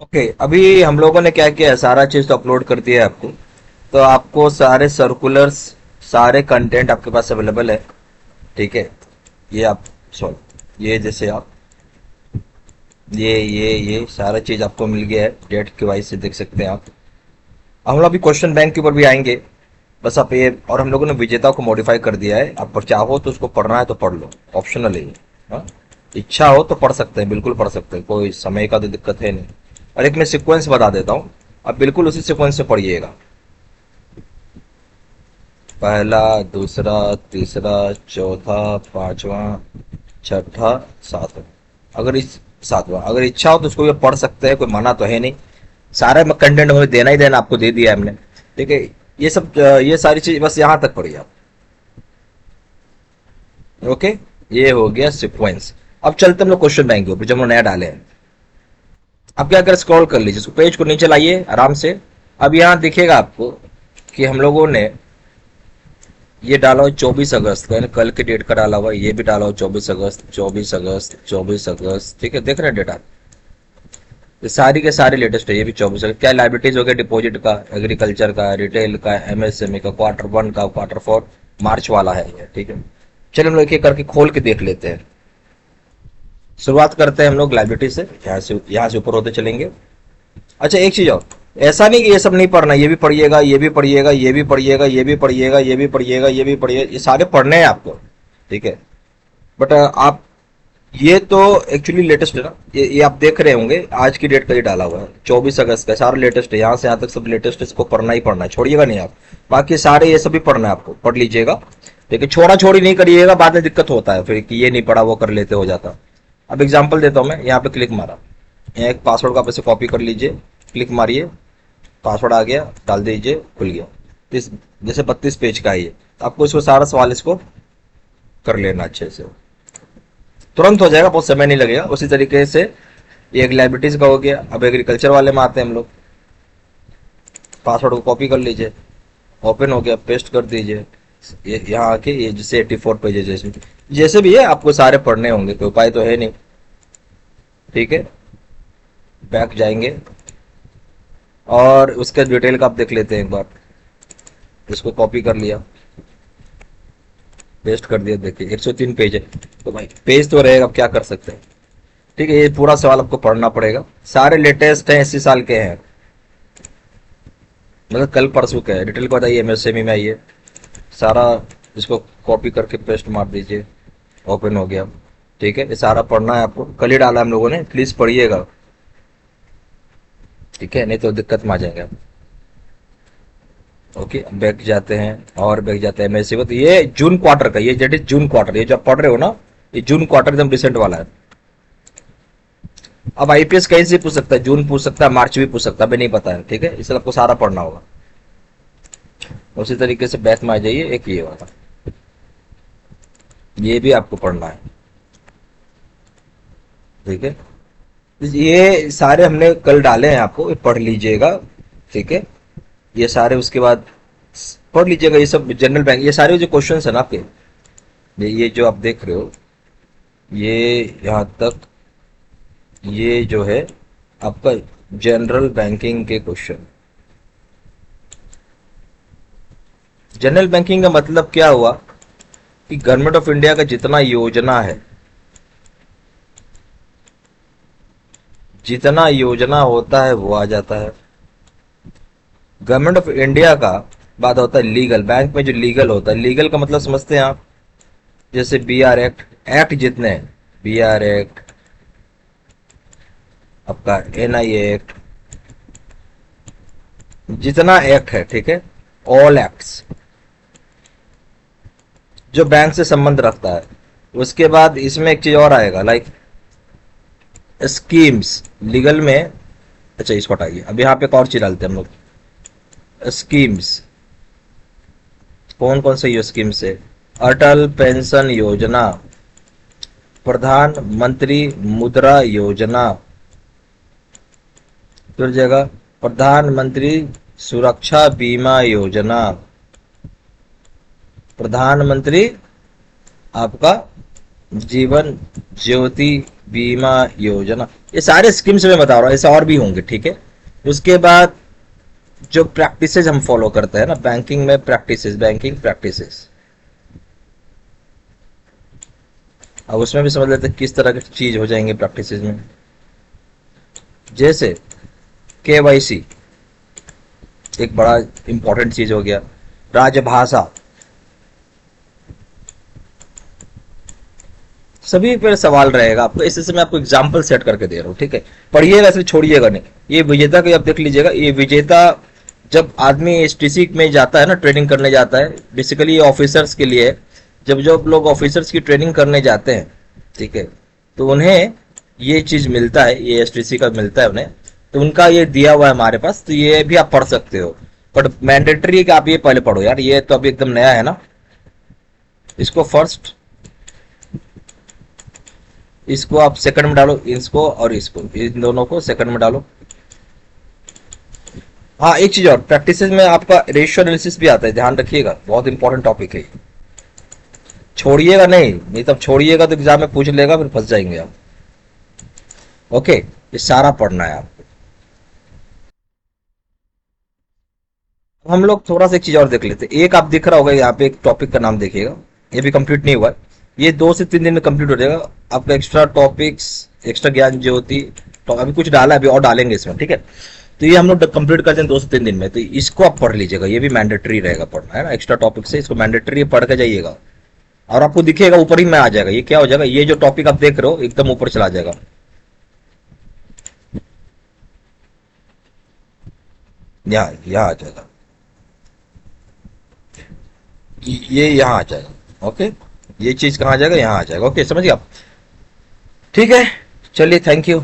Okay, अभी हम लोगों ने क्या किया है, सारा चीज तो अपलोड कर दिया है आपको। तो आपको सारे सर्कुलर्स, सारे कंटेंट आपके पास अवेलेबल है। ठीक है। ये आप सॉरी, ये जैसे आप ये सारा चीज आपको मिल गया है, डेट के वाइज से देख सकते हैं आप। हम लोग अभी क्वेश्चन बैंक के ऊपर भी आएंगे। बस आप ये, और हम लोगों ने विजेता को मॉडिफाई कर दिया है। आप चाहो तो उसको पढ़ना है तो पढ़ लो, ऑप्शनल है ये। हाँ? इच्छा हो तो पढ़ सकते हैं, बिल्कुल पढ़ सकते हैं, कोई समय का तो दिक्कत है नहीं। और एक मैं सीक्वेंस बता देता हूँ, आप बिल्कुल उसी सीक्वेंस से पढ़िएगा। पहला, दूसरा, तीसरा, चौथा, पांचवा, छठा, सातवां। अगर इस सातवां, अगर इच्छा हो तो उसको भी पढ़ सकते हैं, कोई मना तो है नहीं। सारा कंटेंट हमें देना ही देना, आपको दे दिया है हमने। ठीक है। ये सब ये सारी चीज बस यहाँ तक पढ़िए आप। ओके। ये हो गया सीक्वेंस। अब चलते हम लोग क्वेश्चन बैंक के ऊपर, जब हम लोग नया डाले हैं। अब क्या कर, स्क्रॉल कर लीजिए, इसको पेज को नीचे लाइए आराम से। अब यहाँ दिखेगा आपको कि हम लोगों ने ये डाला हो 24 अगस्त का, यानी कल के डेट का डाला हुआ है। ये भी डाला हो 24 अगस्त, 24 अगस्त, 24 अगस्त। ठीक है, देख रहे हैं डेटा। ये सारी के सारे लेटेस्ट है। ये भी 24 अगस्त। क्या लाइबिलिटीज हो गया, डिपॉजिट का, एग्रीकल्चर का, रिटेल का, एमएसएमई का, Q1 का, Q4 मार्च वाला है ये। ठीक है। चलिए हम लोग एक एक करके खोल के देख लेते हैं। शुरुआत करते हैं हम लोग लाइबिलिटी से, यहाँ से ऊपर होते चलेंगे। अच्छा, एक चीज और, ऐसा नहीं कि ये सब नहीं पढ़ना, ये भी पढ़िएगा, ये भी पढ़िएगा, ये भी पढ़िएगा, ये भी पढ़िएगा, ये भी पढ़िएगा, ये भी पढ़िएगा, ये सारे पढ़ने हैं आपको। ठीक है। बट आप, ये तो एक्चुअली लेटेस्ट है ना, ये आप देख रहे होंगे, आज की डेट का ये डाला हुआ है 24 अगस्त का, सारा लेटेस्ट है। यहाँ से यहाँ तक सब लेटेस्ट है, इसको पढ़ना ही पढ़ना है, छोड़िएगा नहीं आप। बाकी सारे ये सब भी पढ़ना है आपको, पढ़ लीजिएगा। लेकिन छोड़ा छोड़ी नहीं करिएगा, बाद में दिक्कत होता है फिर कि ये नहीं पढ़ा वो कर लेते, हो जाता। अब एग्जाम्पल देता हूँ मैं, यहाँ पे क्लिक मारा, यहाँ एक पासवर्ड का आप ऐसे कॉपी कर लीजिए, क्लिक मारिए, पासवर्ड आ गया, डाल दीजिए, खुल गया। इस जैसे 32 पेज का है ये, तो आपको इसको सारा सवाल इसको कर लेना अच्छे से, तुरंत हो जाएगा, बहुत समय नहीं लगेगा। उसी तरीके से ये एक लाइबिलिटीज का हो गया। अब एग्रीकल्चर वाले में आते हैं हम लोग। पासवर्ड को कॉपी कर लीजिए, ओपन हो गया, पेस्ट कर दीजिए। ये यहाँ आके ये जैसे 84 पेजेस जैसे जैसे भी है, आपको सारे पढ़ने होंगे, कोई उपाय तो है नहीं। ठीक है। बैक जाएंगे और उसके डिटेल का आप देख लेते हैं एक बार। इसको कॉपी कर लिया, पेस्ट कर दिया, देखिए 103 पेज है। तो भाई पेज तो रहेगा, अब क्या कर सकते हैं। ठीक है। ये पूरा सवाल आपको पढ़ना पड़ेगा, सारे लेटेस्ट हैं, 80 साल के हैं, मतलब कल परसों के हैं। डिटेल को बताइए, एमएसएमई में आइए, सारा इसको कॉपी करके पेस्ट मार दीजिए, ओपन हो गया। ठीक है। ये सारा पढ़ना है आपको, कल ही डाला हम लोगों ने, प्लीज पढ़िएगा। ठीक है, नहीं तो दिक्कत में आ जाएंगे आप। ओके, बैक जाते हैं और बैक जाते हैं एमएससी को। तो ये जून क्वार्टर का, ये जेट इज जून क्वार्टर, ये जो आप पढ़ रहे हो ना, ये जून क्वार्टर एकदम रिसेंट वाला है। अब आईपीएस कहीं से पूछ सकता है, जून पूछ सकता है, मार्च भी पूछ सकता है, हमें नहीं पता है। ठीक है, इसलिए आपको सारा पढ़ना होगा। उसी तरीके से बैक में आ जाइए, एक ये वाला, ये भी आपको पढ़ना है। ठीक है। ये सारे हमने कल डाले हैं, आपको ये पढ़ लीजिएगा। ठीक है। ये सारे उसके बाद पढ़ लीजिएगा, ये सब जनरल बैंक, ये सारे जो क्वेश्चंस है ना आपके, ये जो आप देख रहे हो, ये यहाँ तक, ये जो है आपका जनरल बैंकिंग के क्वेश्चन। जनरल बैंकिंग का मतलब क्या हुआ कि गवर्नमेंट ऑफ इंडिया का जितना योजना है, जितना योजना होता है वो आ जाता है। गवर्नमेंट ऑफ इंडिया का बात होता है लीगल, बैंक में जो लीगल होता है, लीगल का मतलब समझते हैं आप, जैसे बीआर एक्ट, एक्ट जितने हैं, बीआर एक्ट, आपका एनआईए एक्ट, जितना एक्ट है, ठीक है, ऑल एक्ट्स जो बैंक से संबंध रखता है। उसके बाद इसमें एक चीज और आएगा, लाइक स्कीम्स, लीगल में। अच्छा, इसको हटाइए, अब यहाँ पे एक और चीज डालते हैं हम लोग, स्कीम्स। कौन कौन से ये स्कीम्स है, अटल पेंशन योजना, प्रधानमंत्री मुद्रा योजना, फिर जगह प्रधानमंत्री सुरक्षा बीमा योजना, प्रधानमंत्री आपका जीवन ज्योति बीमा योजना। ये सारे स्कीम्स मैं बता रहा हूँ, ऐसे और भी होंगे, ठीक है। उसके बाद जो प्रैक्टिसेस हम फॉलो करते हैं ना बैंकिंग में, प्रैक्टिसेस, बैंकिंग प्रैक्टिसेस, अब उसमें भी समझ लेते हैं किस तरह की चीज हो जाएंगे प्रैक्टिसेस में। जैसे केवाईसी एक बड़ा इंपॉर्टेंट चीज हो गया। राजभाषा, सभी पर सवाल रहेगा आपको, इससे मैं आपको एग्जाम्पल सेट करके दे रहा हूँ, ठीक है। पढ़िएगा, इसलिए छोड़िएगा नहीं। ये विजेता को आप देख लीजिएगा, ये विजेता जब आदमी एसटीसी में जाता है ना, ट्रेनिंग करने जाता है, बेसिकली ये ऑफिसर्स के लिए है। जब जब लोग ऑफिसर्स की ट्रेनिंग करने जाते हैं, ठीक है, तो उन्हें ये चीज मिलता है, ये एसटीसी का मिलता है उन्हें, तो उनका ये दिया हुआ है हमारे पास, तो ये भी आप पढ़ सकते हो। बट मैंडेटरी है कि आप ये पहले पढ़ो यार, ये तो अभी एकदम नया है ना। इसको फर्स्ट, इसको आप सेकंड में डालो, इसको और इसको, इन दोनों को सेकंड में डालो। हाँ, एक चीज और, प्रैक्टिस में आपका रेशियो एनालिसिस भी आता है, ध्यान रखिएगा, बहुत इंपॉर्टेंट टॉपिक है। छोड़िएगा नहीं, नहीं तब छोड़िएगा तो एग्जाम में पूछ लेगा, फिर फंस जाएंगे आप। ओके, ये सारा पढ़ना है आपको। हम लोग थोड़ा सा एक चीज और देख लेते हैं। एक आप दिख रहा होगा यहाँ पे, एक टॉपिक का नाम देखिएगा, ये भी कंप्लीट नहीं हुआ है, ये 2 से 3 दिन में कंप्लीट हो जाएगा आपका। एक्स्ट्रा टॉपिक्स, एक्स्ट्रा ज्ञान ज्योति, तो अभी कुछ डाला है, अभी और डालेंगे इसमें, ठीक है। तो ये हम लोग कंप्लीट करते हैं 2 से 3 दिन में, तो इसको आप पढ़ लीजिएगा, ये भी मैंडेटरी रहेगा पढ़ना, है ना। एक्स्ट्रा टॉपिक से इसको मैंडेटरी पढ़ के जाइएगा, और आपको दिखेगा ऊपर ही में आ जाएगा। ये क्या हो जाएगा, ये जो टॉपिक आप देख रहे हो एकदम ऊपर चला जाएगा। यहाँ आ जाएगा, ये यहाँ आ जाएगा। ओके, ये चीज कहाँ आ जाएगा, यहाँ आ जाएगा। ओके, समझिए आप, ठीक है। चलिए, थैंक यू।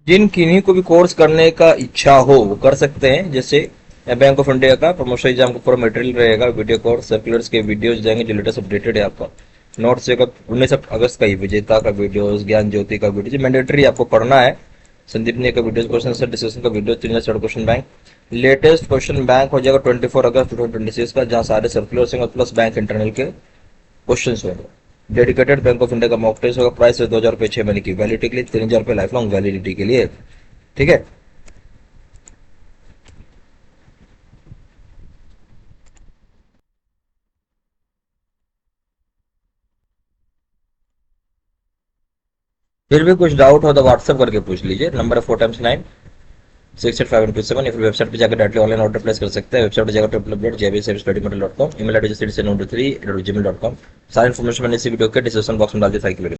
जिन किन्हीं को भी कोर्स करने का इच्छा हो वो कर सकते हैं। जैसे बैंक ऑफ इंडिया का प्रमोशन एग्जाम का पूरा मटेरियल रहेगा, वीडियो कोर्स, सर्कुलर्स के वीडियोस जाएंगे जो लेटेस्ट अपडेटेड है आपका। नोट्स का 19 अगस्त का ही विजेता का वीडियोस, ज्ञान ज्योति का वीडियो, जो मैंडेटरी आपको पढ़ना है। संदीप ने का वीडियो, क्वेश्चन आंसर डिस्कशन का video, 3 question bank. Latest question bank हो जाएगा 24 अगस्त 2026 का, जहाँ सारे सर्कुलर्स होंगे प्लस बैंक इंटरनल के क्वेश्चन होंगे। डेडिकेटेड बैंक ऑफ इंडिया का मॉक टेस्ट होगा, प्राइस है 2,000 रुपये 6 महीने की वैलिडिटी के लिए, 3,000 रुपये लाइफ लॉन्ग वैलिडिटी के लिए, ठीक है। फिर भी कुछ डाउट हो तो व्हाट्सएप करके पूछ लीजिए, नंबर है 4x9 68517, या फिर वेबसाइट पे जाकर डायरेक्टली ऑनलाइन ऑर्डर प्लेस कर सकते हैं। वेबसाइट पे जाकर www.jbservicestudymaterial.com, email एड्रेस citizen123@gmail.com। सारी इन्फॉर्मेशन मैंने इसी वीडियो के डिस्क्रिप्शन बॉक्स में डाल दी। Thank you.